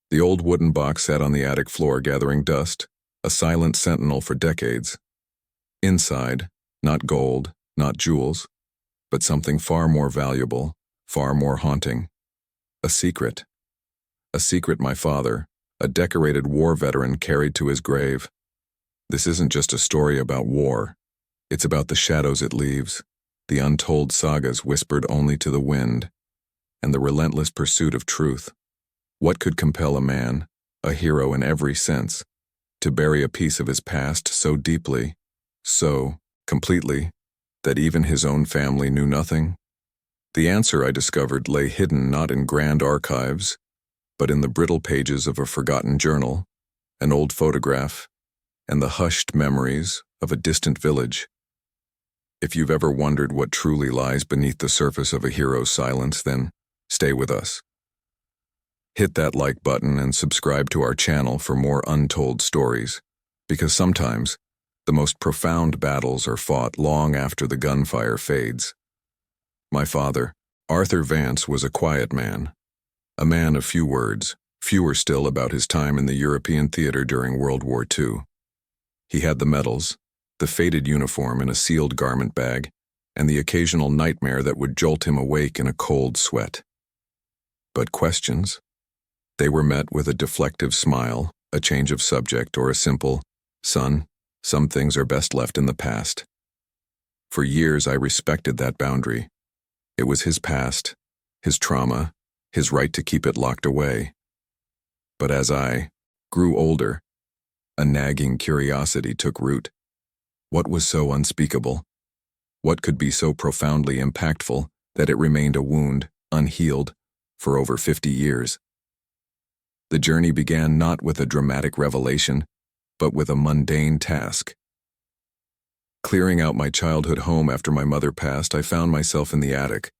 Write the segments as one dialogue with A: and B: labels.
A: The old wooden box sat on the attic floor gathering dust, a silent sentinel for decades. Inside, not gold, not jewels, but something far more valuable, far more haunting. A secret. A secret my father, a decorated war veteran, carried to his grave. This isn't just a story about war. It's about the shadows it leaves, the untold sagas whispered only to the wind, and the relentless pursuit of truth. What could compel a man, a hero in every sense, to bury a piece of his past so deeply, so completely, that even his own family knew nothing? The answer, I discovered, lay hidden not in grand archives, but in the brittle pages of a forgotten journal, an old photograph, and the hushed memories of a distant village. If you've ever wondered what truly lies beneath the surface of a hero's silence, then stay with us. Hit that like button and subscribe to our channel for more untold stories, because sometimes the most profound battles are fought long after the gunfire fades. My father, Arthur Vance, was a quiet man, a man of few words, fewer still about his time in the European theater during World War II. He had the medals, the faded uniform in a sealed garment bag, and the occasional nightmare that would jolt him awake in a cold sweat. But questions? They were met with a deflective smile, a change of subject, or a simple, "Son, some things are best left in the past." For years I respected that boundary. It was his past, his trauma, his right to keep it locked away. But as I grew older, a nagging curiosity took root. What was so unspeakable? What could be so profoundly impactful that it remained a wound, unhealed, for over 50 years? The journey began not with a dramatic revelation, but with a mundane task. Clearing out my childhood home after my mother passed, I found myself in the attic,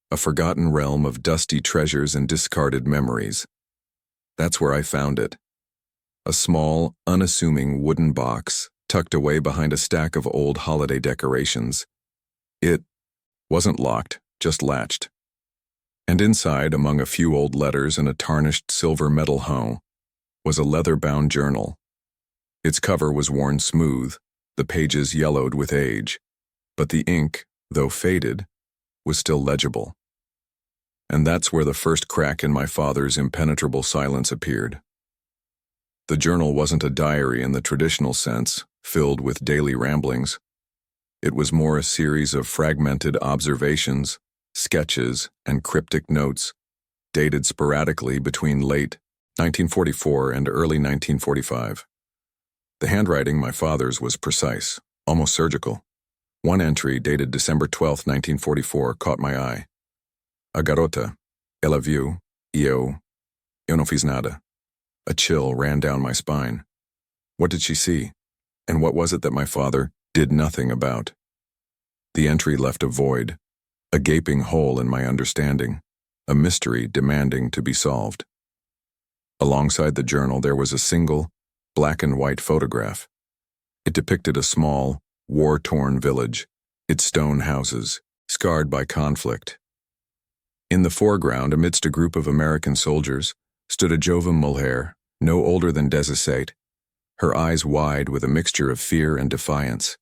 A: a forgotten realm of dusty treasures and discarded memories. That's where I found it. A small, unassuming wooden box tucked away behind a stack of old holiday decorations. It wasn't locked, just latched. And inside, among a few old letters and a tarnished silver metal hoe, was a leather-bound journal. Its cover was worn smooth, the pages yellowed with age, but the ink, though faded, was still legible. And that's where the first crack in my father's impenetrable silence appeared. The journal wasn't a diary in the traditional sense, filled with daily ramblings. It was more a series of fragmented observations, sketches, and cryptic notes, dated sporadically between late 1944 and early 1945. The handwriting, my father's, was precise, almost surgical. One entry, dated December 12, 1944, caught my eye. A garota, ela viu, eu não fiz nada. A chill ran down my spine. What did she see? And what was it that my father did nothing about? The entry left a void, a gaping hole in my understanding, a mystery demanding to be solved. Alongside the journal, there was a single, black and white photograph. It depicted a small, war-torn village, its stone houses, scarred by conflict. In the foreground, amidst a group of American soldiers, stood a joven mulher, no older than 17, her eyes wide with a mixture of fear and defiance.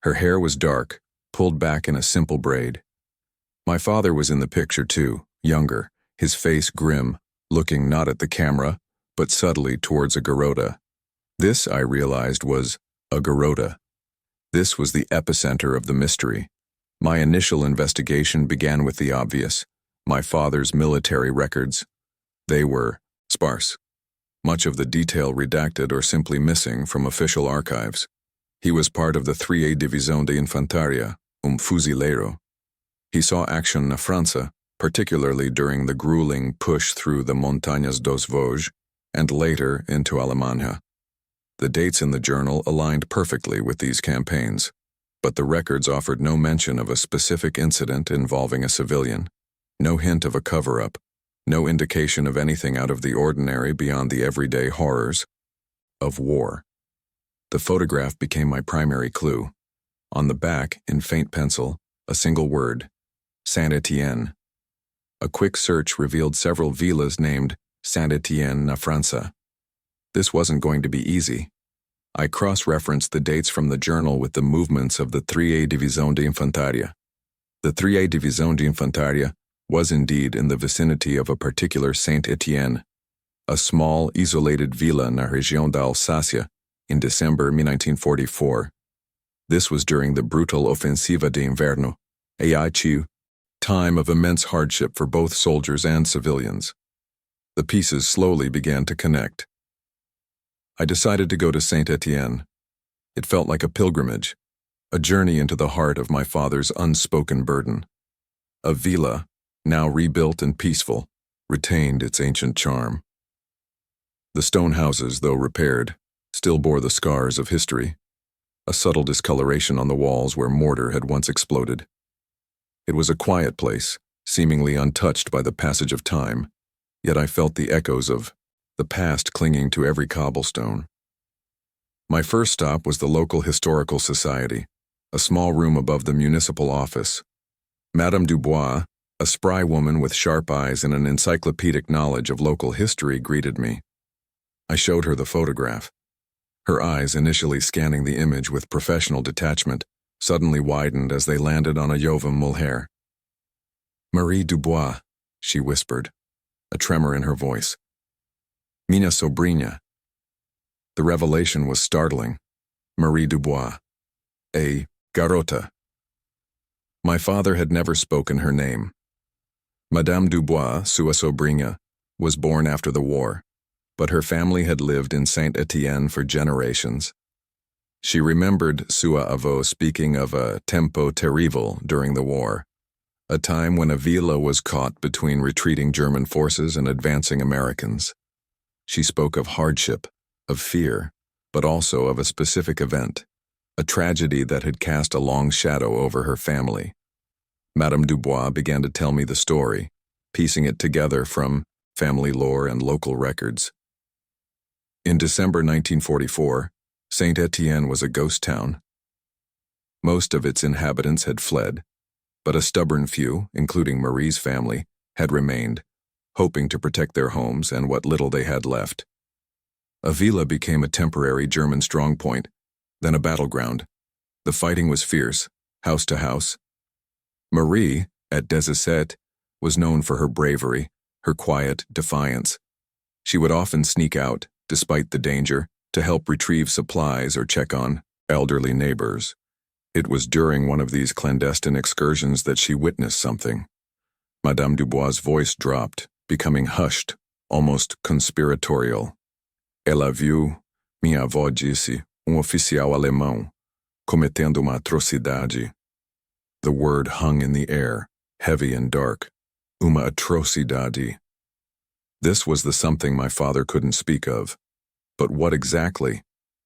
A: Her hair was dark, pulled back in a simple braid. My father was in the picture too, younger, his face grim, looking not at the camera, but subtly towards a garota. This, I realized, was a garota. This was the epicenter of the mystery. My initial investigation began with the obvious, my father's military records. They were sparse, much of the detail redacted or simply missing from official archives. He was part of the 3A División de Infantaria, fuzileiro. He saw action na França, particularly during the grueling push through the Montañas dos Vosges, and later into Alemanha. The dates in the journal aligned perfectly with these campaigns, but the records offered no mention of a specific incident involving a civilian, no hint of a cover-up, no indication of anything out of the ordinary beyond the everyday horrors of war. The photograph became my primary clue. On the back, in faint pencil, a single word, Saint-Étienne. A quick search revealed several villas named Saint-Étienne, na França. This wasn't going to be easy. I cross-referenced the dates from the journal with the movements of the 3A Divisão de Infantaria. The 3A Divisão de Infantaria was indeed in the vicinity of a particular Saint-Étienne, a small, isolated villa na região da Alsácia, in December 1944. This was during the brutal Ofensiva de Inverno, a time of immense hardship for both soldiers and civilians. The pieces slowly began to connect. I decided to go to Saint-Étienne. It felt like a pilgrimage, a journey into the heart of my father's unspoken burden. A villa, now rebuilt and peaceful, retained its ancient charm. The stone houses, though repaired, still bore the scars of history, a subtle discoloration on the walls where mortar had once exploded. It was a quiet place, seemingly untouched by the passage of time, yet I felt the echoes of the past clinging to every cobblestone. My first stop was the local historical society, a small room above the municipal office. Madame Dubois, a spry woman with sharp eyes and an encyclopedic knowledge of local history, greeted me. I showed her the photograph. Her eyes, initially scanning the image with professional detachment, suddenly widened as they landed on a Jovam Mulher. "Marie Dubois," she whispered, a tremor in her voice. "Minha sobrinha." The revelation was startling. Marie Dubois. A garota. My father had never spoken her name. Madame Dubois, sua sobrinha, was born after the war, but her family had lived in Saint-Étienne for generations. She remembered sua avó speaking of a tempo terrible during the war, a time when a villa was caught between retreating German forces and advancing Americans. She spoke of hardship, of fear, but also of a specific event, a tragedy that had cast a long shadow over her family. Madame Dubois began to tell me the story, piecing it together from family lore and local records. In December 1944, Saint-Étienne was a ghost town. Most of its inhabitants had fled, but a stubborn few, including Marie's family, had remained, hoping to protect their homes and what little they had left. A villa became a temporary German strongpoint, then a battleground. The fighting was fierce, house to house. Marie, at 17, was known for her bravery, her quiet defiance. She would often sneak out, despite the danger, to help retrieve supplies or check on elderly neighbors. It was during one of these clandestine excursions that she witnessed something. Madame Dubois' voice dropped, becoming hushed, almost conspiratorial. "Ela viu, minha avó disse, oficial alemão, cometendo uma atrocidade." The word hung in the air, heavy and dark. Uma atrocidade. This was the something my father couldn't speak of. But what exactly?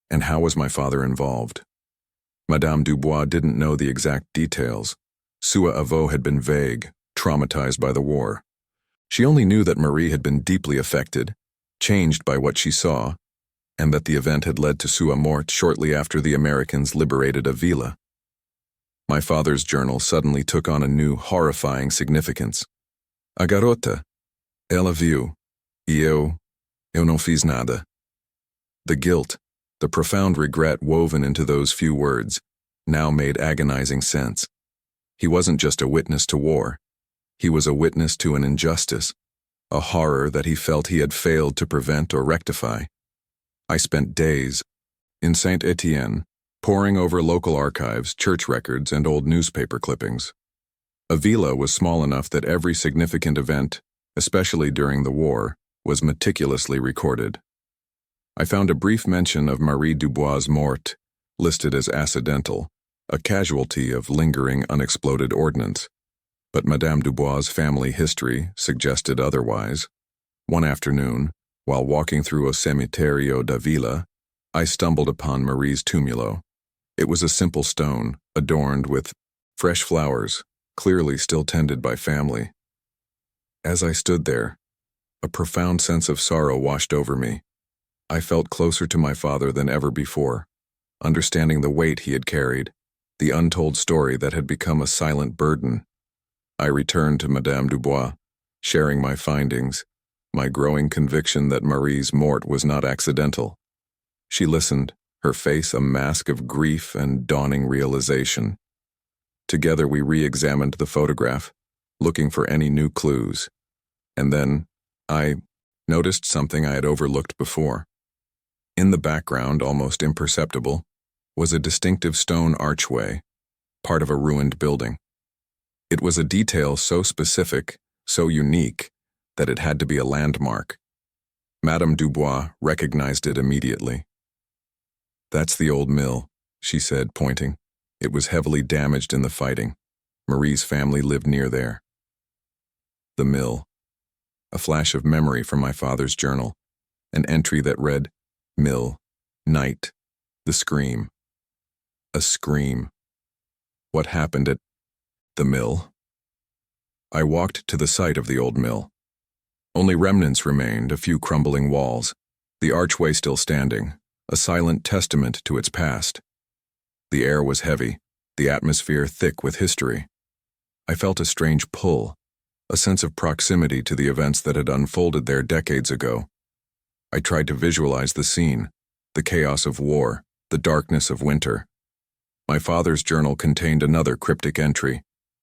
A: And how was my father involved? Madame Dubois didn't know the exact details. Sua avó had been vague, traumatized by the war. She only knew that Marie had been deeply affected, changed by what she saw, and that the event had led to sua morte shortly after the Americans liberated a villa. My father's journal suddenly took on a new, horrifying significance. "A garota. Ela viu. E eu não fiz nada." The guilt, the profound regret woven into those few words, now made agonizing sense. He wasn't just a witness to war. He was a witness to an injustice, a horror that he felt he had failed to prevent or rectify. I spent days in Saint-Étienne, poring over local archives, church records, and old newspaper clippings. A villa was small enough that every significant event, especially during the war, was meticulously recorded. I found a brief mention of Marie Dubois' morte, listed as accidental, a casualty of lingering unexploded ordnance. But Madame Dubois' family history suggested otherwise. One afternoon, while walking through a cemiterio da villa, I stumbled upon Marie's tumulo. It was a simple stone, adorned with fresh flowers, clearly still tended by family. As I stood there, a profound sense of sorrow washed over me. I felt closer to my father than ever before, understanding the weight he had carried, the untold story that had become a silent burden. I returned to Madame Dubois, sharing my findings, my growing conviction that Marie's mort was not accidental. She listened, her face a mask of grief and dawning realization. Together we re-examined the photograph, looking for any new clues. And then, I noticed something I had overlooked before. In the background, almost imperceptible, was a distinctive stone archway, part of a ruined building. It was a detail so specific, so unique, that it had to be a landmark. Madame Dubois recognized it immediately. "That's the old mill," she said, pointing. "It was heavily damaged in the fighting. Marie's family lived near there." The mill. A flash of memory from my father's journal, an entry that read, "Mill, night, the scream." A scream. What happened at the mill? I walked to the site of the old mill. Only remnants remained, a few crumbling walls, the archway still standing, a silent testament to its past. The air was heavy, the atmosphere thick with history. I felt a strange pull, a sense of proximity to the events that had unfolded there decades ago. I tried to visualize the scene, the chaos of war, the darkness of winter. My father's journal contained another cryptic entry,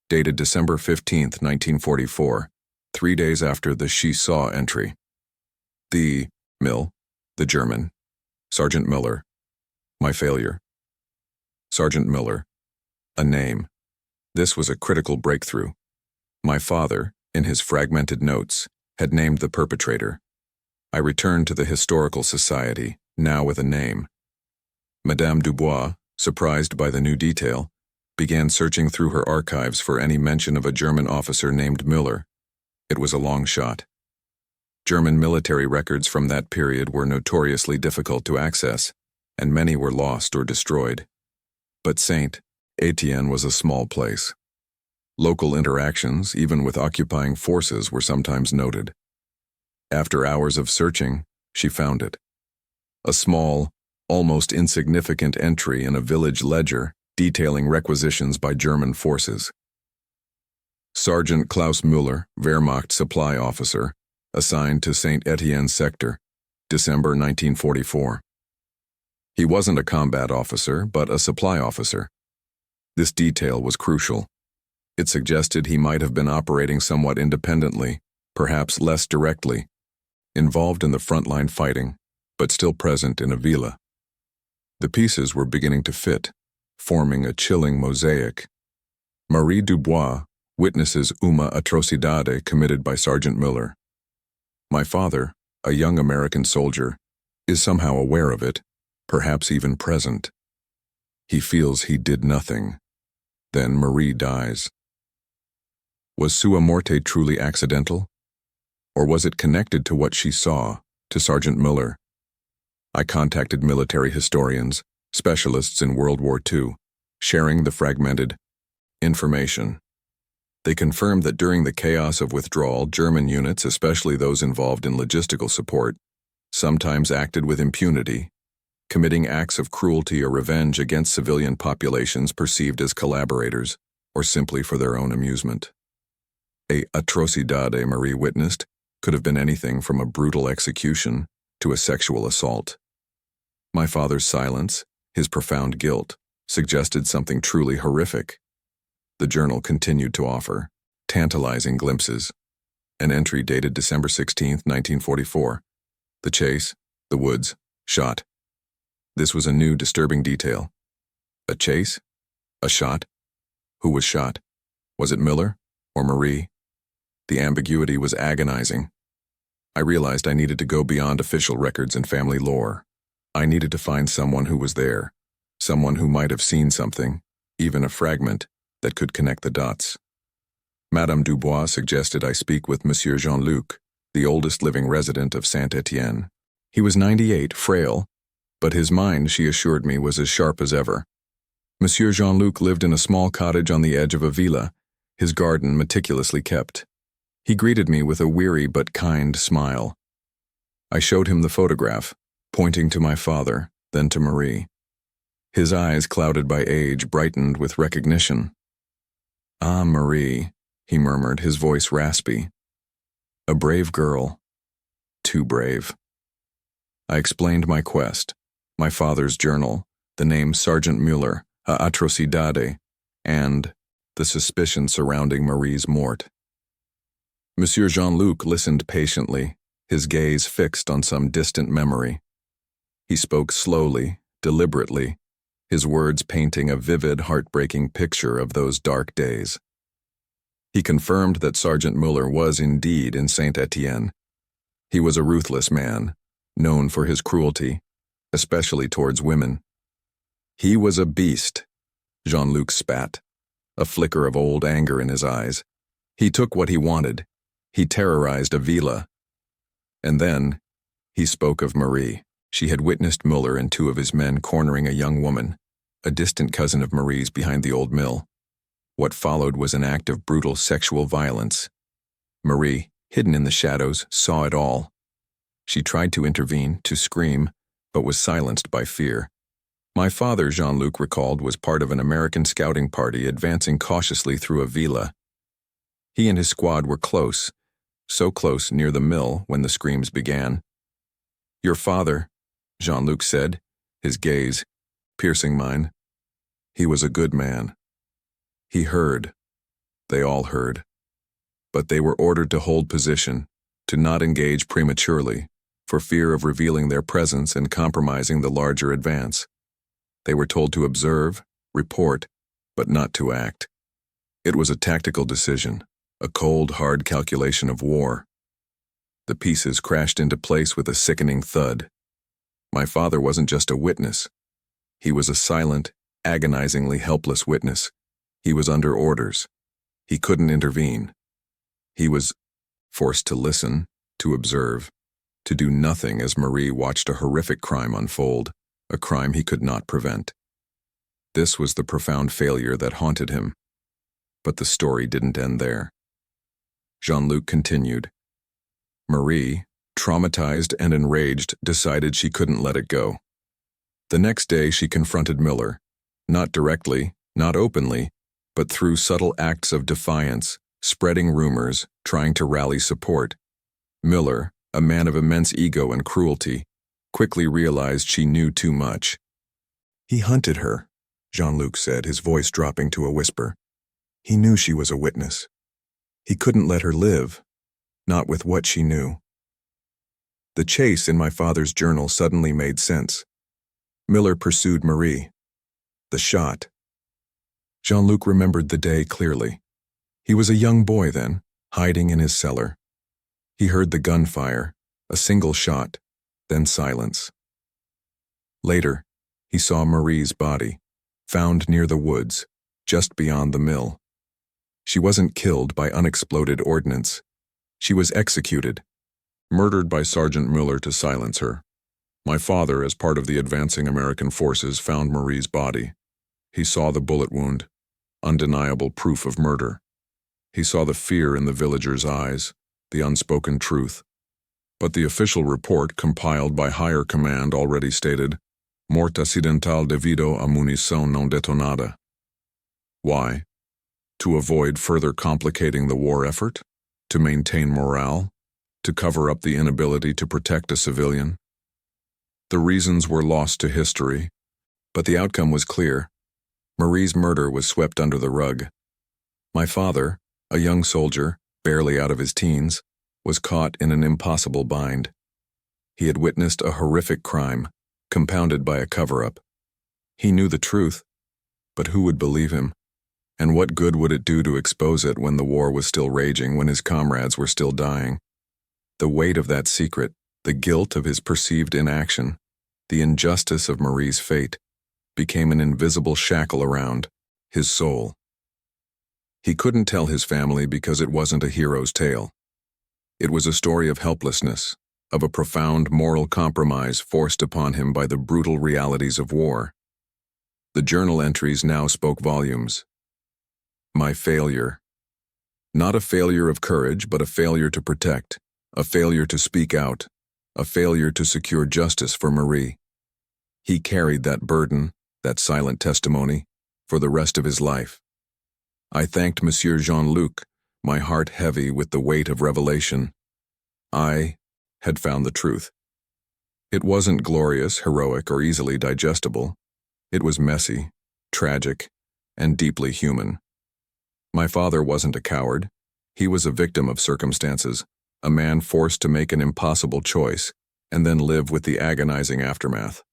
A: dated December 15, 1944, 3 days after the "she saw" entry. The mill, the German, Sergeant Miller. My failure. Sergeant Miller. A name. This was a critical breakthrough. My father, in his fragmented notes, had named the perpetrator. I returned to the Historical Society, now with a name. Madame Dubois, surprised by the new detail, began searching through her archives for any mention of a German officer named Miller. It was a long shot. German military records from that period were notoriously difficult to access, and many were lost or destroyed. But Saint Etienne was a small place. Local interactions, even with occupying forces, were sometimes noted. After hours of searching, she found it. A small, almost insignificant entry in a village ledger detailing requisitions by German forces. Sergeant Klaus Müller, Wehrmacht supply officer, assigned to St. Etienne sector, December 1944. He wasn't a combat officer, but a supply officer. This detail was crucial. It suggested he might have been operating somewhat independently, perhaps less directly, involved in the frontline fighting, but still present in a villa. The pieces were beginning to fit, forming a chilling mosaic. Marie Dubois witnesses uma atrocidade committed by Sergeant Miller. My father, a young American soldier, is somehow aware of it, perhaps even present. He feels he did nothing. Then Marie dies. Was sua morte truly accidental? Or was it connected to what she saw, to Sergeant Miller? I contacted military historians, specialists in World War II, sharing the fragmented information. They confirmed that during the chaos of withdrawal, German units, especially those involved in logistical support, sometimes acted with impunity, committing acts of cruelty or revenge against civilian populations perceived as collaborators, or simply for their own amusement. A atrocidade Marie witnessed could have been anything from a brutal execution to a sexual assault. My father's silence, his profound guilt, suggested something truly horrific. The journal continued to offer tantalizing glimpses. An entry dated December 16, 1944. The chase, the woods, shot. This was a new disturbing detail. A chase? A shot? Who was shot? Was it Miller or Marie? The ambiguity was agonizing. I realized I needed to go beyond official records and family lore. I needed to find someone who was there, someone who might have seen something, even a fragment, that could connect the dots. Madame Dubois suggested I speak with Monsieur Jean-Luc, the oldest living resident of Saint-Étienne. He was 98, frail, but his mind, she assured me, was as sharp as ever. Monsieur Jean-Luc lived in a small cottage on the edge of a villa, his garden meticulously kept. He greeted me with a weary but kind smile. I showed him the photograph, pointing to my father, then to Marie. His eyes, clouded by age, brightened with recognition. "Ah, Marie," he murmured, his voice raspy. "A brave girl. too brave. I explained my quest, my father's journal, the name Sergeant Mueller, a atrocidade, and the suspicion surrounding Marie's mort. Monsieur Jean-Luc listened patiently, his gaze fixed on some distant memory. He spoke slowly, deliberately, his words painting a vivid, heartbreaking picture of those dark days. He confirmed that Sergeant Mueller was indeed in Saint-Étienne. He was a ruthless man, known for his cruelty, especially towards women. He was a beast, Jean-Luc spat, a flicker of old anger in his eyes. He took what he wanted. He terrorized Avila. And then, he spoke of Marie. She had witnessed Mueller and two of his men cornering a young woman, a distant cousin of Marie's behind the old mill. What followed was an act of brutal sexual violence. Marie, hidden in the shadows, saw it all. She tried to intervene, to scream, but was silenced by fear. My father, Jean-Luc recalled, was part of an American scouting party advancing cautiously through a villa. He and his squad were close, so close near the mill when the screams began. "Your father," Jean-Luc said, his gaze piercing mine. "He was a good man. He heard. They all heard. But they were ordered to hold position, to not engage prematurely, for fear of revealing their presence and compromising the larger advance. They were told to observe, report, but not to act. It was a tactical decision, a cold, hard calculation of war. The pieces crashed into place with a sickening thud. My father wasn't just a witness. He was a silent, agonizingly helpless witness. He was under orders. He couldn't intervene. He was forced to listen, to observe, to do nothing as Marie watched a horrific crime unfold, a crime he could not prevent. This was the profound failure that haunted him. But the story didn't end there. Jean-Luc continued. Marie, traumatized and enraged, decided she couldn't let it go. The next day she confronted Mueller, not directly, not openly, but through subtle acts of defiance, spreading rumors, trying to rally support. Mueller, a man of immense ego and cruelty, quickly realized she knew too much. "He hunted her," Jean-Luc said, his voice dropping to a whisper. "He knew she was a witness. He couldn't let her live, not with what she knew." The chase in my father's journal suddenly made sense. Mueller pursued Marie. The shot. Jean-Luc remembered the day clearly. He was a young boy then, hiding in his cellar. He heard the gunfire, a single shot, then silence. Later, he saw Marie's body, found near the woods, just beyond the mill. She wasn't killed by unexploded ordnance. She was executed, murdered by Sergeant Mueller to silence her. My father, as part of the advancing American forces, found Marie's body. He saw the bullet wound, undeniable proof of murder. He saw the fear in the villagers' eyes, the unspoken truth. But the official report compiled by higher command already stated, "Morte accidental debido a munición non detonada." Why? To avoid further complicating the war effort? To maintain morale? To cover up the inability to protect a civilian? The reasons were lost to history, but the outcome was clear. Marie's murder was swept under the rug. My father, a young soldier, barely out of his teens, was caught in an impossible bind. He had witnessed a horrific crime, compounded by a cover-up. He knew the truth, but who would believe him? And what good would it do to expose it when the war was still raging, when his comrades were still dying? The weight of that secret, the guilt of his perceived inaction, the injustice of Marie's fate, became an invisible shackle around his soul. He couldn't tell his family because it wasn't a hero's tale. It was a story of helplessness, of a profound moral compromise forced upon him by the brutal realities of war. The journal entries now spoke volumes. My failure. Not a failure of courage, but a failure to protect, a failure to speak out, a failure to secure justice for Marie. He carried that burden, that silent testimony, for the rest of his life. I thanked Monsieur Jean-Luc, my heart heavy with the weight of revelation. I had found the truth. It wasn't glorious, heroic, or easily digestible. It was messy, tragic, and deeply human. My father wasn't a coward. He was a victim of circumstances, a man forced to make an impossible choice and then live with the agonizing aftermath.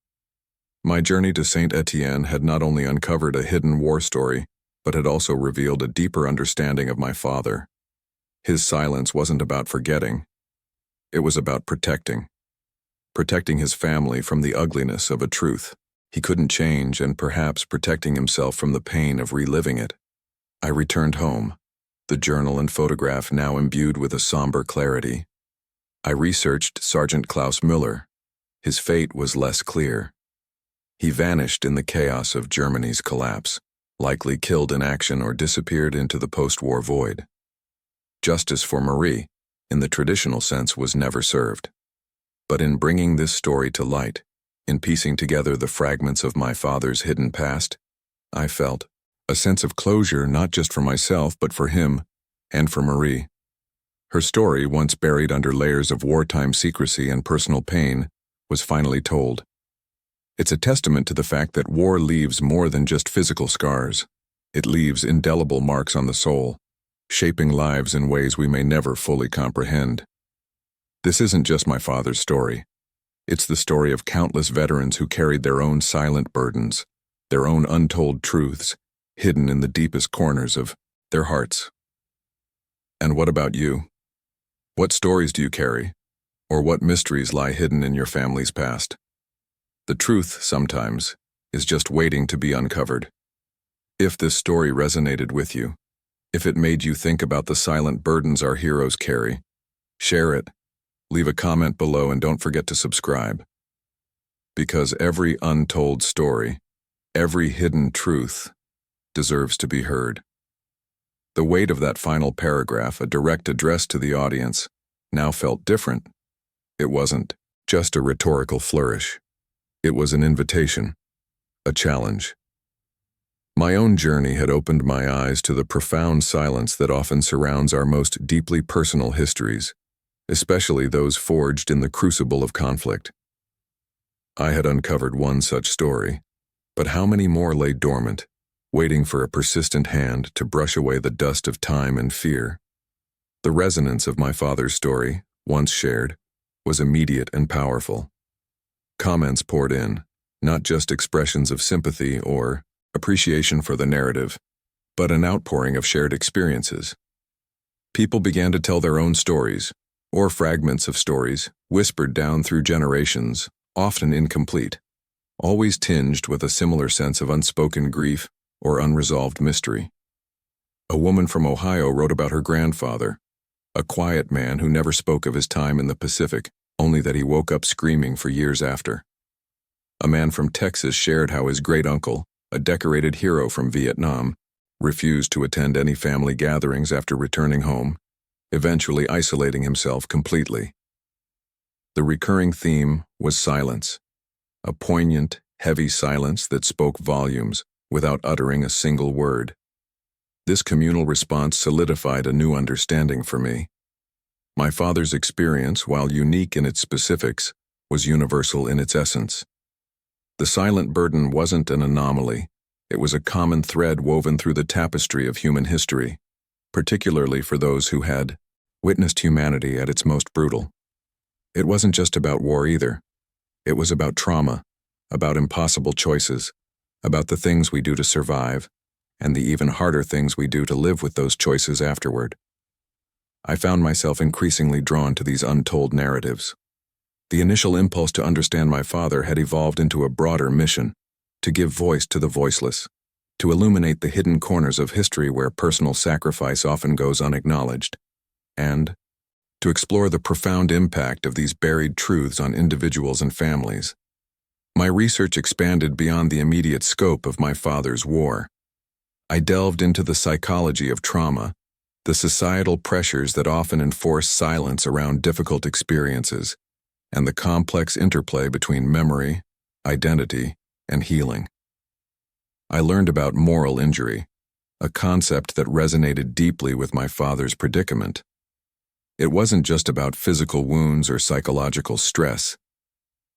A: My journey to Saint Etienne had not only uncovered a hidden war story, but had also revealed a deeper understanding of my father. His silence wasn't about forgetting. It was about protecting his family from the ugliness of a truth he couldn't change and perhaps protecting himself from the pain of reliving it. I returned home, the journal and photograph now imbued with a somber clarity. I researched Sergeant Klaus Müller. His fate was less clear. He vanished in the chaos of Germany's collapse, likely killed in action or disappeared into the post-war void. Justice for Marie, in the traditional sense, was never served. But in bringing this story to light, in piecing together the fragments of my father's hidden past, I felt a sense of closure not just for myself but for him and for Marie. Her story, once buried under layers of wartime secrecy and personal pain, was finally told. It's a testament to the fact that war leaves more than just physical scars. It leaves indelible marks on the soul, shaping lives in ways we may never fully comprehend. This isn't just my father's story. It's the story of countless veterans who carried their own silent burdens, their own untold truths, hidden in the deepest corners of their hearts. And what about you? What stories do you carry? Or what mysteries lie hidden in your family's past? The truth, sometimes, is just waiting to be uncovered. If this story resonated with you, if it made you think about the silent burdens our heroes carry, share it, leave a comment below, and don't forget to subscribe. Because every untold story, every hidden truth, deserves to be heard. The weight of that final paragraph, a direct address to the audience, now felt different. It wasn't just a rhetorical flourish. It was an invitation, a challenge. My own journey had opened my eyes to the profound silence that often surrounds our most deeply personal histories, especially those forged in the crucible of conflict. I had uncovered one such story, but how many more lay dormant, waiting for a persistent hand to brush away the dust of time and fear? The resonance of my father's story, once shared, was immediate and powerful. Comments poured in, not just expressions of sympathy or appreciation for the narrative, but an outpouring of shared experiences. People began to tell their own stories, or fragments of stories, whispered down through generations, often incomplete, always tinged with a similar sense of unspoken grief or unresolved mystery. A woman from Ohio wrote about her grandfather, a quiet man who never spoke of his time in the Pacific, only that he woke up screaming for years after. A man from Texas shared how his great-uncle, a decorated hero from Vietnam, refused to attend any family gatherings after returning home, eventually isolating himself completely. The recurring theme was silence, a poignant, heavy silence that spoke volumes without uttering a single word. This communal response solidified a new understanding for me. My father's experience, while unique in its specifics, was universal in its essence. The silent burden wasn't an anomaly. It was a common thread woven through the tapestry of human history, particularly for those who had witnessed humanity at its most brutal. It wasn't just about war either. It was about trauma, about impossible choices, about the things we do to survive, and the even harder things we do to live with those choices afterward. I found myself increasingly drawn to these untold narratives. The initial impulse to understand my father had evolved into a broader mission, to give voice to the voiceless, to illuminate the hidden corners of history where personal sacrifice often goes unacknowledged, and to explore the profound impact of these buried truths on individuals and families. My research expanded beyond the immediate scope of my father's war. I delved into the psychology of trauma, the societal pressures that often enforce silence around difficult experiences, and the complex interplay between memory, identity, and healing. I learned about moral injury, a concept that resonated deeply with my father's predicament. It wasn't just about physical wounds or psychological stress.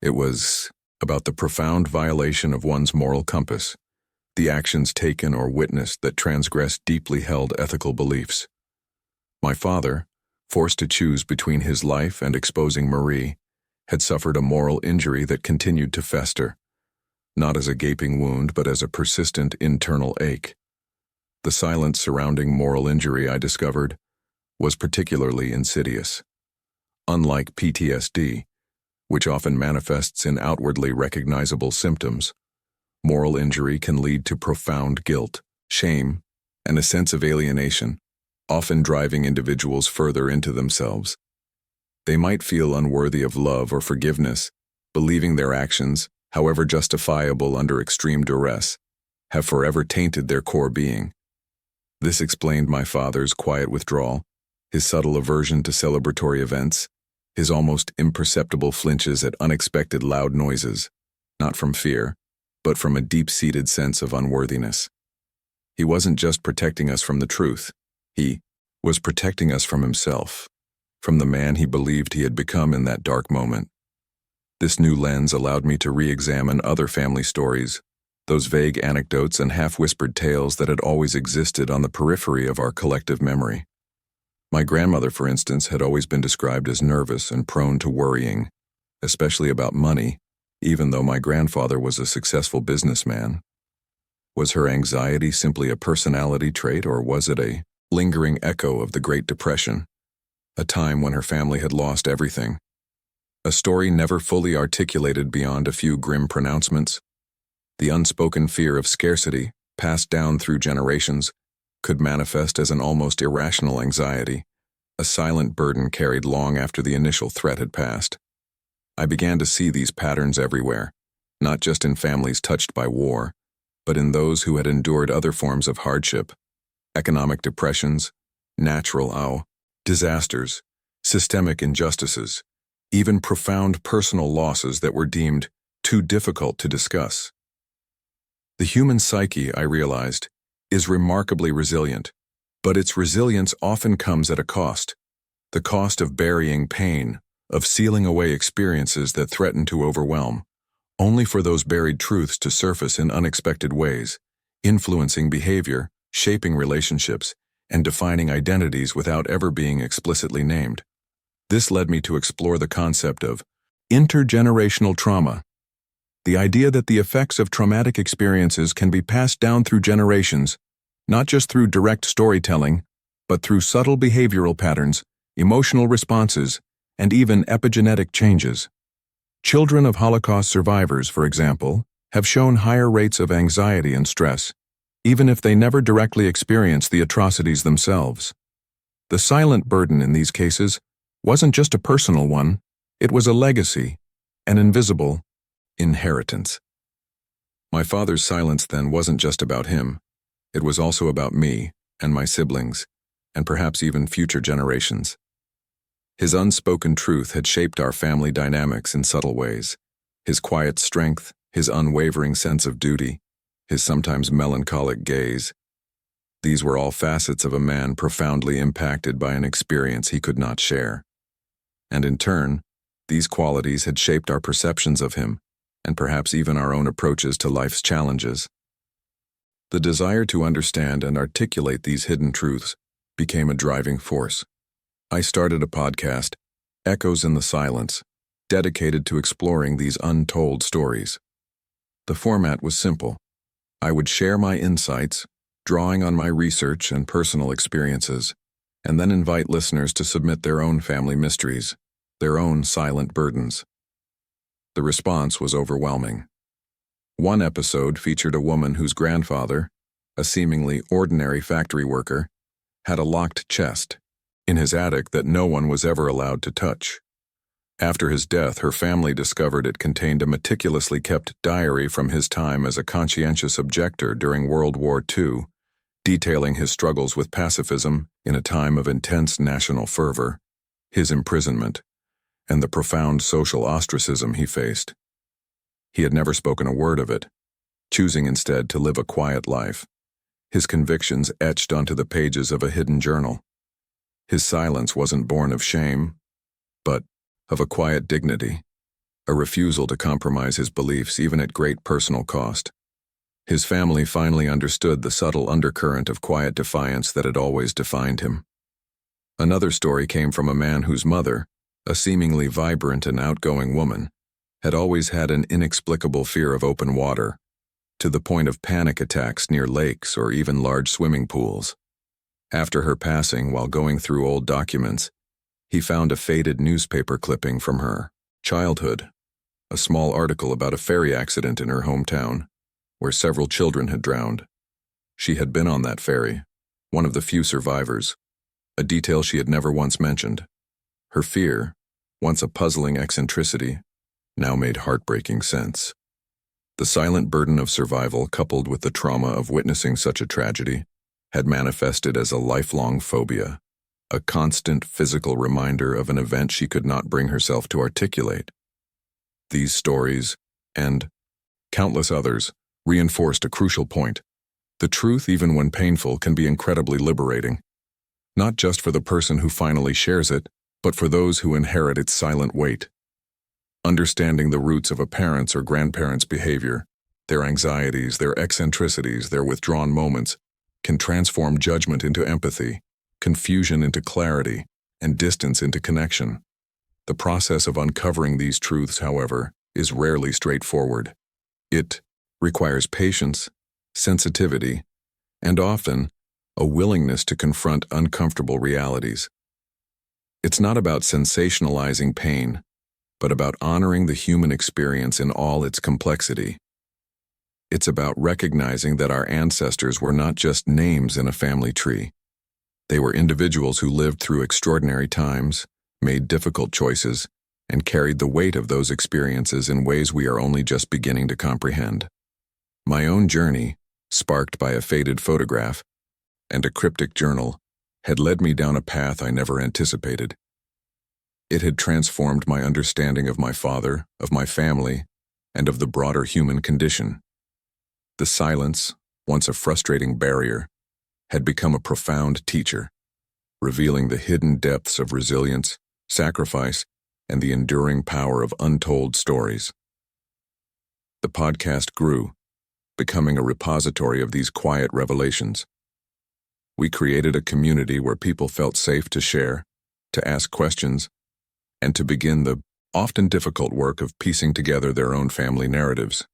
A: It was about the profound violation of one's moral compass, the actions taken or witnessed that transgress deeply held ethical beliefs. My father, forced to choose between his life and exposing Marie, had suffered a moral injury that continued to fester, not as a gaping wound but as a persistent internal ache. The silence surrounding moral injury, I discovered, was particularly insidious. Unlike PTSD, which often manifests in outwardly recognizable symptoms, moral injury can lead to profound guilt, shame, and a sense of alienation, often driving individuals further into themselves. They might feel unworthy of love or forgiveness, believing their actions, however justifiable under extreme duress, have forever tainted their core being. This explained my father's quiet withdrawal, his subtle aversion to celebratory events, his almost imperceptible flinches at unexpected loud noises, not from fear, but from a deep-seated sense of unworthiness. He wasn't just protecting us from the truth, he was protecting us from himself, from the man he believed he had become in that dark moment. This new lens allowed me to re-examine other family stories, those vague anecdotes and half-whispered tales that had always existed on the periphery of our collective memory. My grandmother, for instance, had always been described as nervous and prone to worrying, especially about money, even though my grandfather was a successful businessman. Was her anxiety simply a personality trait, or was it a lingering echo of the Great Depression, a time when her family had lost everything? A story never fully articulated beyond a few grim pronouncements. The unspoken fear of scarcity, passed down through generations, could manifest as an almost irrational anxiety, a silent burden carried long after the initial threat had passed. I began to see these patterns everywhere, not just in families touched by war, but in those who had endured other forms of hardship, economic depressions, natural disasters, systemic injustices, even profound personal losses that were deemed too difficult to discuss. The human psyche, I realized, is remarkably resilient, but its resilience often comes at a cost, the cost of burying pain, of sealing away experiences that threaten to overwhelm, only for those buried truths to surface in unexpected ways, influencing behavior, shaping relationships, and defining identities without ever being explicitly named. This led me to explore the concept of intergenerational trauma, the idea that the effects of traumatic experiences can be passed down through generations, not just through direct storytelling, but through subtle behavioral patterns, emotional responses, and even epigenetic changes. Children of Holocaust survivors, for example, have shown higher rates of anxiety and stress, even if they never directly experienced the atrocities themselves. The silent burden in these cases wasn't just a personal one, it was a legacy, an invisible inheritance. My father's silence then wasn't just about him, it was also about me and my siblings, and perhaps even future generations. His unspoken truth had shaped our family dynamics in subtle ways. His quiet strength, his unwavering sense of duty, his sometimes melancholic gaze. These were all facets of a man profoundly impacted by an experience he could not share. And in turn, these qualities had shaped our perceptions of him, and perhaps even our own approaches to life's challenges. The desire to understand and articulate these hidden truths became a driving force. I started a podcast, Echoes in the Silence, dedicated to exploring these untold stories. The format was simple. I would share my insights, drawing on my research and personal experiences, and then invite listeners to submit their own family mysteries, their own silent burdens. The response was overwhelming. One episode featured a woman whose grandfather, a seemingly ordinary factory worker, had a locked chest in his attic that no one was ever allowed to touch. After his death, her family discovered it contained a meticulously kept diary from his time as a conscientious objector during World War II, detailing his struggles with pacifism in a time of intense national fervor, his imprisonment, and the profound social ostracism he faced. He had never spoken a word of it, choosing instead to live a quiet life, his convictions etched onto the pages of a hidden journal. His silence wasn't born of shame, but of a quiet dignity, a refusal to compromise his beliefs even at great personal cost. His family finally understood the subtle undercurrent of quiet defiance that had always defined him. Another story came from a man whose mother, a seemingly vibrant and outgoing woman, had always had an inexplicable fear of open water, to the point of panic attacks near lakes or even large swimming pools. After her passing, while going through old documents, he found a faded newspaper clipping from her childhood, a small article about a ferry accident in her hometown, where several children had drowned. She had been on that ferry, one of the few survivors, a detail she had never once mentioned. Her fear, once a puzzling eccentricity, now made heartbreaking sense. The silent burden of survival, coupled with the trauma of witnessing such a tragedy, had manifested as a lifelong phobia, a constant physical reminder of an event she could not bring herself to articulate. These stories, and countless others, reinforced a crucial point. The truth, even when painful, can be incredibly liberating, not just for the person who finally shares it, but for those who inherit its silent weight. Understanding the roots of a parent's or grandparent's behavior, their anxieties, their eccentricities, their withdrawn moments, can transform judgment into empathy, confusion into clarity, and distance into connection. The process of uncovering these truths, however, is rarely straightforward. It requires patience, sensitivity, and often a willingness to confront uncomfortable realities. It's not about sensationalizing pain, but about honoring the human experience in all its complexity. It's about recognizing that our ancestors were not just names in a family tree. They were individuals who lived through extraordinary times, made difficult choices, and carried the weight of those experiences in ways we are only just beginning to comprehend. My own journey, sparked by a faded photograph and a cryptic journal, had led me down a path I never anticipated. It had transformed my understanding of my father, of my family, and of the broader human condition. The silence, once a frustrating barrier, had become a profound teacher, revealing the hidden depths of resilience, sacrifice, and the enduring power of untold stories. The podcast grew, becoming a repository of these quiet revelations. We created a community where people felt safe to share, to ask questions, and to begin the often difficult work of piecing together their own family narratives.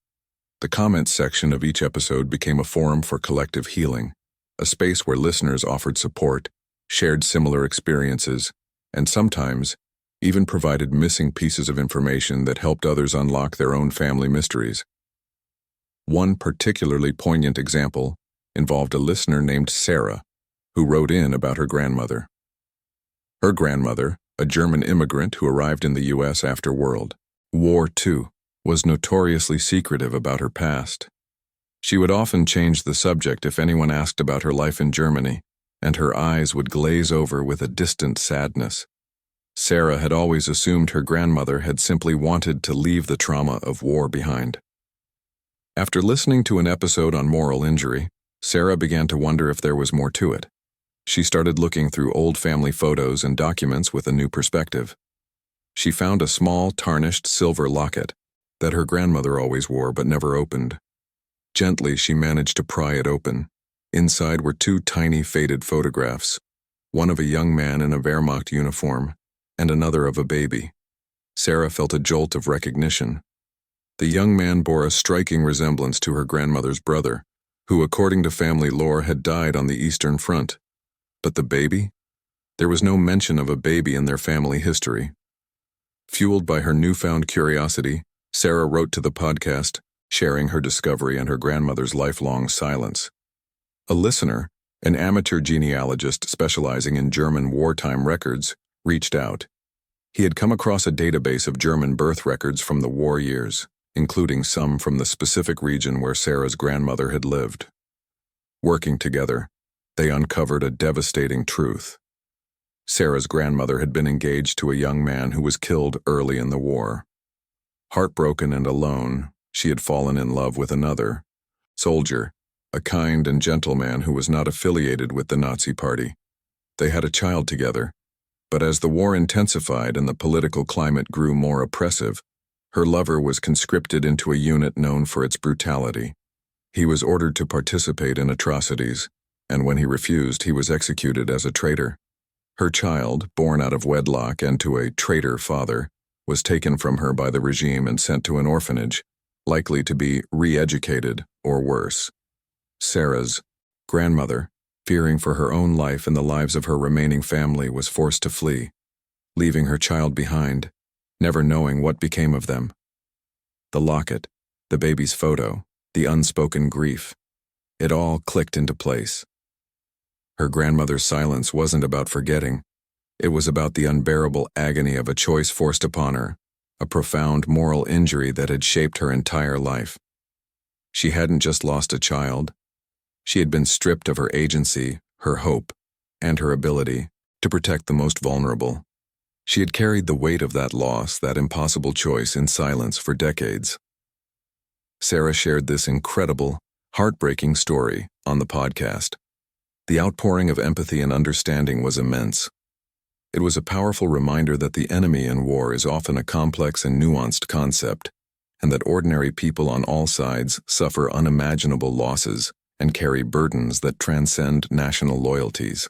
A: The comments section of each episode became a forum for collective healing, a space where listeners offered support, shared similar experiences, and sometimes even provided missing pieces of information that helped others unlock their own family mysteries. One particularly poignant example involved a listener named Sarah, who wrote in about her grandmother. Her grandmother, a German immigrant who arrived in the U.S. after World War II, was notoriously secretive about her past. She would often change the subject if anyone asked about her life in Germany, and her eyes would glaze over with a distant sadness. Sarah had always assumed her grandmother had simply wanted to leave the trauma of war behind. After listening to an episode on moral injury, Sarah began to wonder if there was more to it. She started looking through old family photos and documents with a new perspective. She found a small, tarnished silver locket that her grandmother always wore but never opened. Gently, she managed to pry it open. Inside were two tiny, faded photographs, one of a young man in a Wehrmacht uniform and another of a baby. Sarah felt a jolt of recognition. The young man bore a striking resemblance to her grandmother's brother, who, according to family lore, had died on the Eastern Front. But the baby? There was no mention of a baby in their family history. Fueled by her newfound curiosity, Sarah wrote to the podcast, sharing her discovery and her grandmother's lifelong silence. A listener, an amateur genealogist specializing in German wartime records, reached out. He had come across a database of German birth records from the war years, including some from the specific region where Sarah's grandmother had lived. Working together, they uncovered a devastating truth. Sarah's grandmother had been engaged to a young man who was killed early in the war. Heartbroken and alone, she had fallen in love with another soldier, a kind and gentle man who was not affiliated with the Nazi Party. They had a child together, but as the war intensified and the political climate grew more oppressive, her lover was conscripted into a unit known for its brutality. He was ordered to participate in atrocities, and when he refused, he was executed as a traitor. Her child, born out of wedlock and to a traitor father, was taken from her by the regime and sent to an orphanage, likely to be re-educated or worse. Sarah's grandmother, fearing for her own life and the lives of her remaining family, was forced to flee, leaving her child behind, never knowing what became of them. The locket, the baby's photo, the unspoken grief, it all clicked into place. Her grandmother's silence wasn't about forgetting. It was about the unbearable agony of a choice forced upon her, a profound moral injury that had shaped her entire life. She hadn't just lost a child. She had been stripped of her agency, her hope, and her ability to protect the most vulnerable. She had carried the weight of that loss, that impossible choice, in silence for decades. Sarah shared this incredible, heartbreaking story on the podcast. The outpouring of empathy and understanding was immense. It was a powerful reminder that the enemy in war is often a complex and nuanced concept, and that ordinary people on all sides suffer unimaginable losses and carry burdens that transcend national loyalties.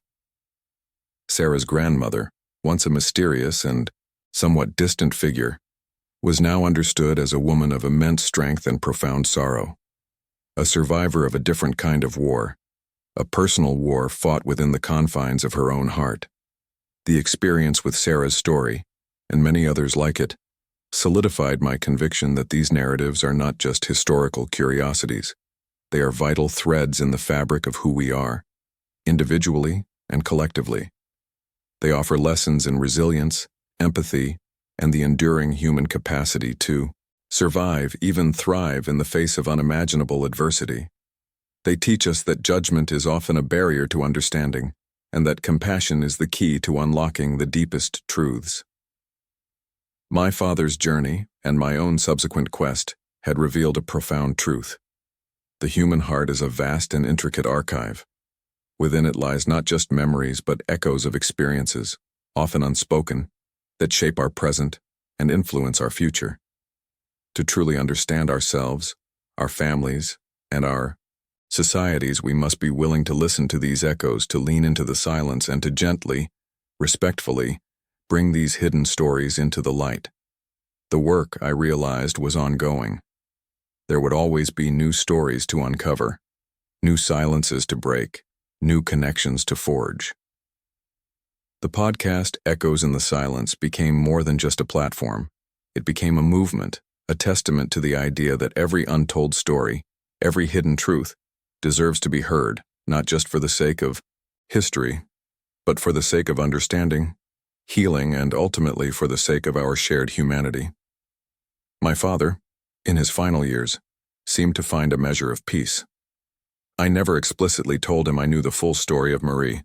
A: Sarah's grandmother, once a mysterious and somewhat distant figure, was now understood as a woman of immense strength and profound sorrow, a survivor of a different kind of war, a personal war fought within the confines of her own heart. The experience with Sarah's story, and many others like it, solidified my conviction that these narratives are not just historical curiosities. They are vital threads in the fabric of who we are, individually and collectively. They offer lessons in resilience, empathy, and the enduring human capacity to survive, even thrive in the face of unimaginable adversity. They teach us that judgment is often a barrier to understanding, and that compassion is the key to unlocking the deepest truths. My father's journey, and my own subsequent quest, had revealed a profound truth. The human heart is a vast and intricate archive. Within it lies not just memories but echoes of experiences, often unspoken, that shape our present and influence our future. To truly understand ourselves, our families, and our societies, we must be willing to listen to these echoes, to lean into the silence, and to gently, respectfully, bring these hidden stories into the light. The work, I realized, was ongoing. There would always be new stories to uncover, new silences to break, new connections to forge. The podcast Echoes in the Silence became more than just a platform. It became a movement, a testament to the idea that every untold story, every hidden truth, deserves to be heard, not just for the sake of history, but for the sake of understanding, healing, and ultimately for the sake of our shared humanity. My father, in his final years, seemed to find a measure of peace. I never explicitly told him I knew the full story of Marie,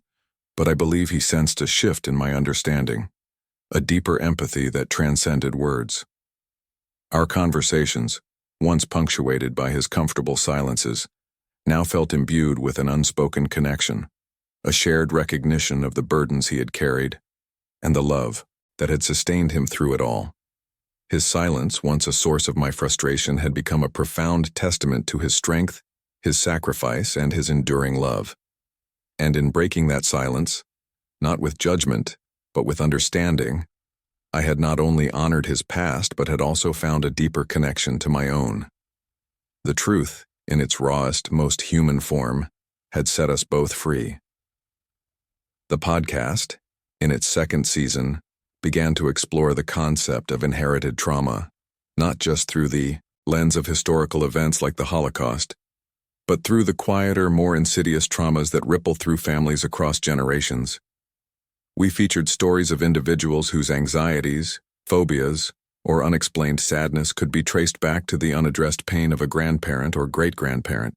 A: but I believe he sensed a shift in my understanding, a deeper empathy that transcended words. Our conversations, once punctuated by his comfortable silences, now felt imbued with an unspoken connection, a shared recognition of the burdens he had carried, and the love that had sustained him through it all. His silence, once a source of my frustration, had become a profound testament to his strength, his sacrifice, and his enduring love. And in breaking that silence, not with judgment, but with understanding, I had not only honored his past, but had also found a deeper connection to my own. The truth, in its rawest, most human form, had set us both free. The podcast, in its second season, began to explore the concept of inherited trauma, not just through the lens of historical events like the Holocaust, but through the quieter, more insidious traumas that ripple through families across generations. We featured stories of individuals whose anxieties, phobias, or unexplained sadness could be traced back to the unaddressed pain of a grandparent or great-grandparent.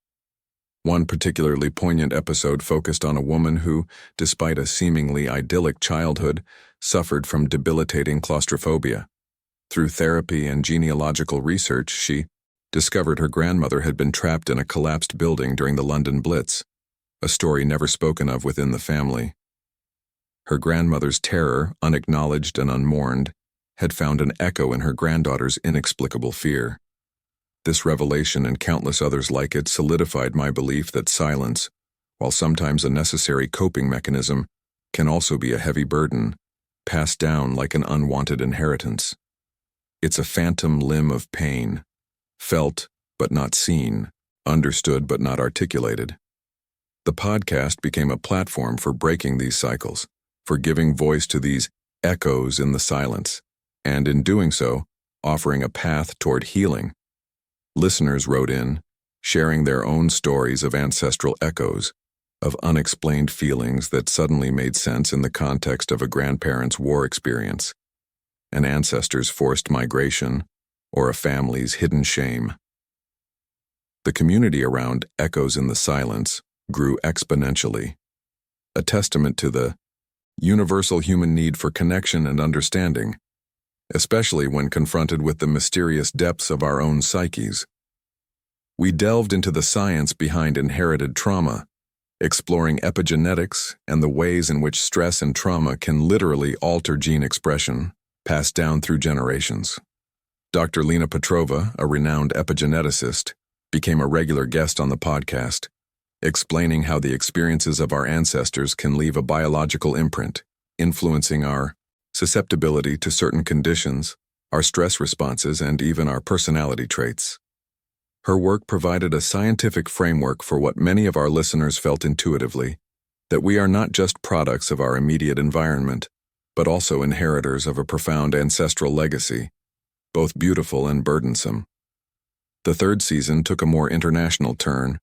A: One particularly poignant episode focused on a woman who, despite a seemingly idyllic childhood, suffered from debilitating claustrophobia. Through therapy and genealogical research, she discovered her grandmother had been trapped in a collapsed building during the London Blitz, a story never spoken of within the family. Her grandmother's terror, unacknowledged and unmourned, had found an echo in her granddaughter's inexplicable fear. This revelation and countless others like it solidified my belief that silence, while sometimes a necessary coping mechanism, can also be a heavy burden, passed down like an unwanted inheritance. It's a phantom limb of pain, felt but not seen, understood but not articulated. The podcast became a platform for breaking these cycles, for giving voice to these echoes in the silence, and in doing so, offering a path toward healing. Listeners wrote in, sharing their own stories of ancestral echoes, of unexplained feelings that suddenly made sense in the context of a grandparent's war experience, an ancestor's forced migration, or a family's hidden shame. The community around Echoes in the Silence grew exponentially, a testament to the universal human need for connection and understanding, especially when confronted with the mysterious depths of our own psyches. We delved into the science behind inherited trauma, exploring epigenetics and the ways in which stress and trauma can literally alter gene expression, passed down through generations. Dr. Lena Petrova, a renowned epigeneticist, became a regular guest on the podcast, explaining how the experiences of our ancestors can leave a biological imprint, influencing our susceptibility to certain conditions, our stress responses, and even our personality traits. Her work provided a scientific framework for what many of our listeners felt intuitively, that we are not just products of our immediate environment, but also inheritors of a profound ancestral legacy, both beautiful and burdensome. The third season took a more international turn,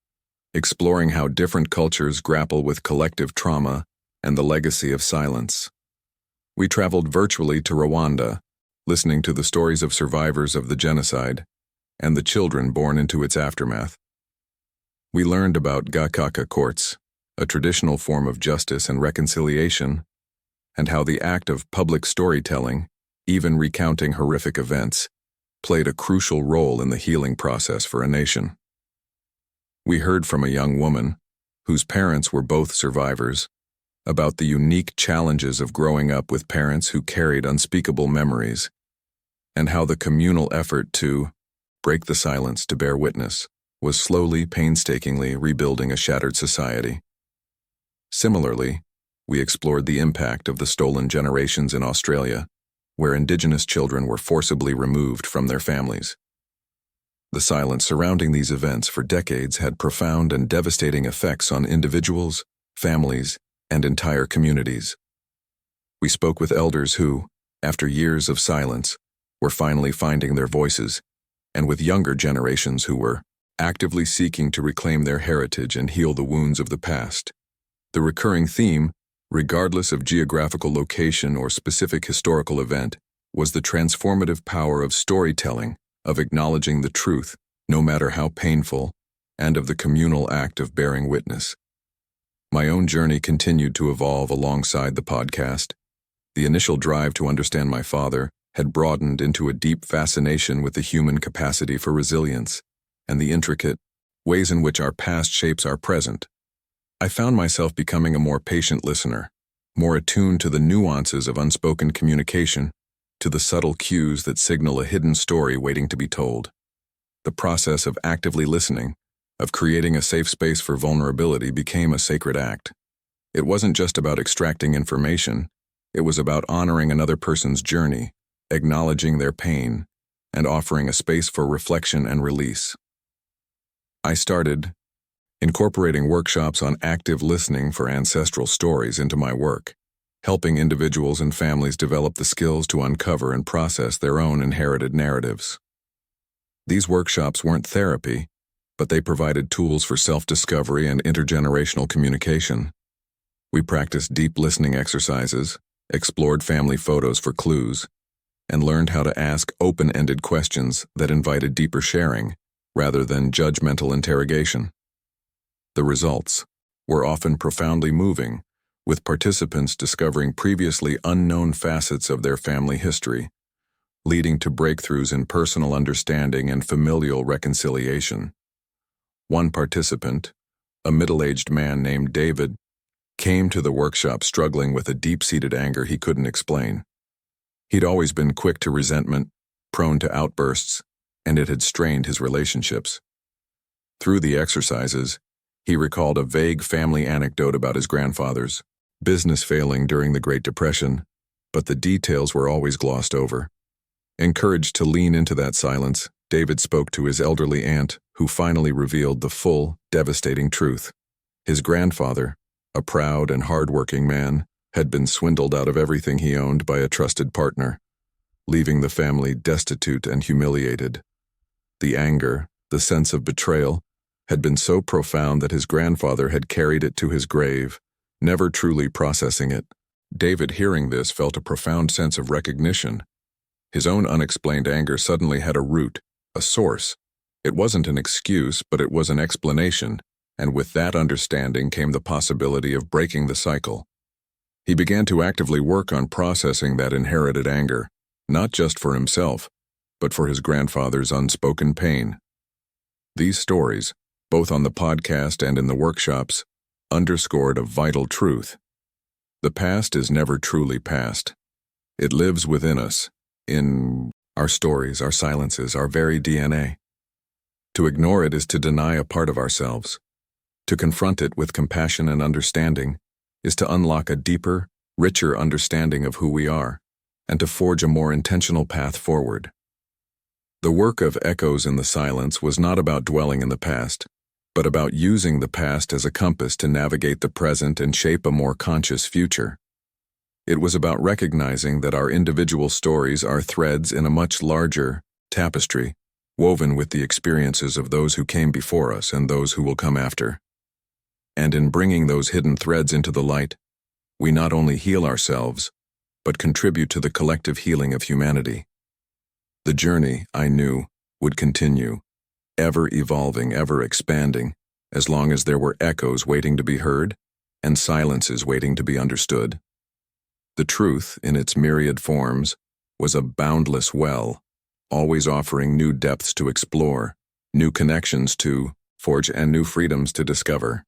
A: exploring how different cultures grapple with collective trauma and the legacy of silence. We traveled virtually to Rwanda, listening to the stories of survivors of the genocide and the children born into its aftermath. We learned about Gacaca courts, a traditional form of justice and reconciliation, and how the act of public storytelling, even recounting horrific events, played a crucial role in the healing process for a nation. We heard from a young woman, whose parents were both survivors, about the unique challenges of growing up with parents who carried unspeakable memories, and how the communal effort to break the silence to bear witness was slowly, painstakingly rebuilding a shattered society. Similarly, we explored the impact of the stolen generations in Australia, where Indigenous children were forcibly removed from their families. The silence surrounding these events for decades had profound and devastating effects on individuals, families, and entire communities. We spoke with elders who, after years of silence, were finally finding their voices, and with younger generations who were actively seeking to reclaim their heritage and heal the wounds of the past. The recurring theme, regardless of geographical location or specific historical event, was the transformative power of storytelling, of acknowledging the truth, no matter how painful, and of the communal act of bearing witness. My own journey continued to evolve alongside the podcast. The initial drive to understand my father had broadened into a deep fascination with the human capacity for resilience and the intricate ways in which our past shapes our present. I found myself becoming a more patient listener, more attuned to the nuances of unspoken communication, to the subtle cues that signal a hidden story waiting to be told. The process of actively listening, of creating a safe space for vulnerability, became a sacred act. It wasn't just about extracting information, it was about honoring another person's journey, acknowledging their pain, and offering a space for reflection and release. I started incorporating workshops on active listening for ancestral stories into my work, helping individuals and families develop the skills to uncover and process their own inherited narratives. These workshops weren't therapy, but they provided tools for self-discovery and intergenerational communication. We practiced deep listening exercises, explored family photos for clues, and learned how to ask open-ended questions that invited deeper sharing, rather than judgmental interrogation. The results were often profoundly moving, with participants discovering previously unknown facets of their family history, leading to breakthroughs in personal understanding and familial reconciliation. One participant, a middle-aged man named David, came to the workshop struggling with a deep-seated anger he couldn't explain. He'd always been quick to resentment, prone to outbursts, and it had strained his relationships. Through the exercises, he recalled a vague family anecdote about his grandfather's business failing during the Great Depression, but the details were always glossed over. Encouraged to lean into that silence, David spoke to his elderly aunt, who finally revealed the full, devastating truth. His grandfather, a proud and hard-working man, had been swindled out of everything he owned by a trusted partner, leaving the family destitute and humiliated. The anger, the sense of betrayal, had been so profound that his grandfather had carried it to his grave, never truly processing it. David, hearing this, felt a profound sense of recognition. His own unexplained anger suddenly had a root, a source. It wasn't an excuse, but it was an explanation, and with that understanding came the possibility of breaking the cycle. He began to actively work on processing that inherited anger, not just for himself, but for his grandfather's unspoken pain. These stories, both on the podcast and in the workshops, underscored a vital truth. The past is never truly past. It lives within us, in our stories, our silences, our very DNA. To ignore it is to deny a part of ourselves. To confront it with compassion and understanding is to unlock a deeper, richer understanding of who we are, and to forge a more intentional path forward. The work of Echoes in the Silence was not about dwelling in the past, but about using the past as a compass to navigate the present and shape a more conscious future. It was about recognizing that our individual stories are threads in a much larger tapestry, woven with the experiences of those who came before us and those who will come after. And in bringing those hidden threads into the light, we not only heal ourselves, but contribute to the collective healing of humanity. The journey, I knew, would continue, ever evolving, ever expanding, as long as there were echoes waiting to be heard and silences waiting to be understood. The truth, in its myriad forms, was a boundless well, always offering new depths to explore, new connections to forge, and new freedoms to discover.